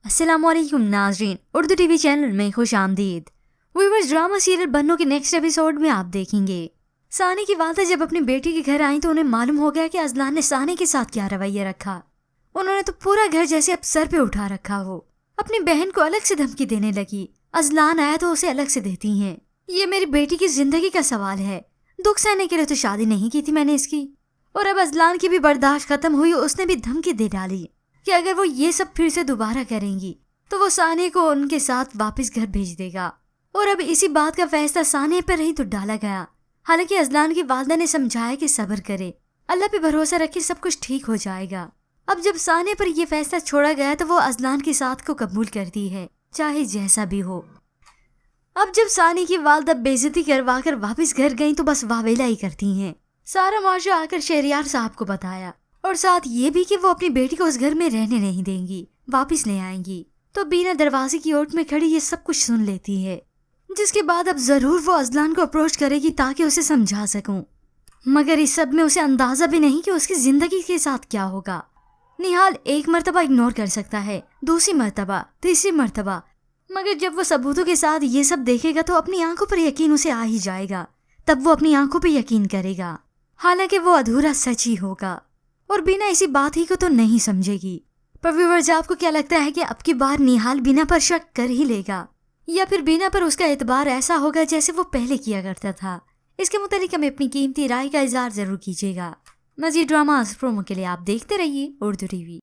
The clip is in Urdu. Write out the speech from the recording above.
السلام علیکم ناظرین، اردو ٹی وی چینل میں خوش آمدید۔ ویورز، ڈرامہ سیریل بنو کے نیکسٹ ایپیسوڈ میں آپ دیکھیں گے ثانی کی والدہ جب اپنی بیٹی کے گھر آئیں تو انہیں معلوم ہو گیا کہ اذلان نے ثانی کے ساتھ کیا رویہ رکھا۔ انہوں نے تو پورا گھر جیسے اب سر پہ اٹھا رکھا ہو۔ اپنی بہن کو الگ سے دھمکی دینے لگی، اذلان آیا تو اسے الگ سے دیتی ہیں۔ یہ میری بیٹی کی زندگی کا سوال ہے، دکھ سہنے کے لیے تو شادی نہیں کی تھی میں نے اس کی۔ اور اب اذلان کی بھی برداشت ختم ہوئی، اس نے بھی دھمکی دے ڈالی کہ اگر وہ یہ سب پھر سے دوبارہ کریں گی تو وہ ثانی کو ان کے ساتھ واپس گھر بھیج دے گا۔ اور اب اسی بات کا فیصلہ ثانی پر ہی تو ڈالا گیا۔ حالانکہ اذلان کی والدہ نے سمجھایا کہ صبر کرے، اللہ پہ بھروسہ رکھے، سب کچھ ٹھیک ہو جائے گا۔ اب جب ثانی پر یہ فیصلہ چھوڑا گیا تو وہ اذلان کے ساتھ کو قبول کرتی ہے، چاہے جیسا بھی ہو۔ اب جب ثانی کی والدہ بے عزتی کروا کر واپس گھر گئیں تو بس واویلا ہی کرتی ہیں۔ سارا معاشرہ آ کر شہریار صاحب کو بتایا، اور ساتھ یہ بھی کہ وہ اپنی بیٹی کو اس گھر میں رہنے نہیں دیں گی، واپس لے آئیں گی۔ تو بینا دروازے کی اوٹ میں کھڑی یہ سب کچھ سن لیتی ہے، جس کے بعد اب ضرور وہ اذلان کو اپروچ کرے گی تاکہ اسے سمجھا سکوں۔ مگر اس سب میں اسے اندازہ بھی نہیں کہ اس کی زندگی کے ساتھ کیا ہوگا۔ نہال ایک مرتبہ اگنور کر سکتا ہے، دوسری مرتبہ، تیسری مرتبہ، مگر جب وہ ثبوتوں کے ساتھ یہ سب دیکھے گا تو اپنی آنکھوں پر یقین اسے آ ہی جائے گا، تب وہ اپنی آنکھوں پہ یقین کرے گا، حالانکہ وہ ادھورا سچ ہی ہوگا۔ اور بینا اسی بات ہی کو تو نہیں سمجھے گی۔ پر ویورز، آپ کو کیا لگتا ہے کہ اب کی بار نہال بینا پر شک کر ہی لے گا، یا پھر بینا پر اس کا اعتبار ایسا ہوگا جیسے وہ پہلے کیا کرتا تھا؟ اس کے متعلق ہمیں اپنی قیمتی رائے کا اظہار ضرور کیجیے گا۔ مزید ڈراماز پرومو کے لیے آپ دیکھتے رہیے اردو ٹی وی۔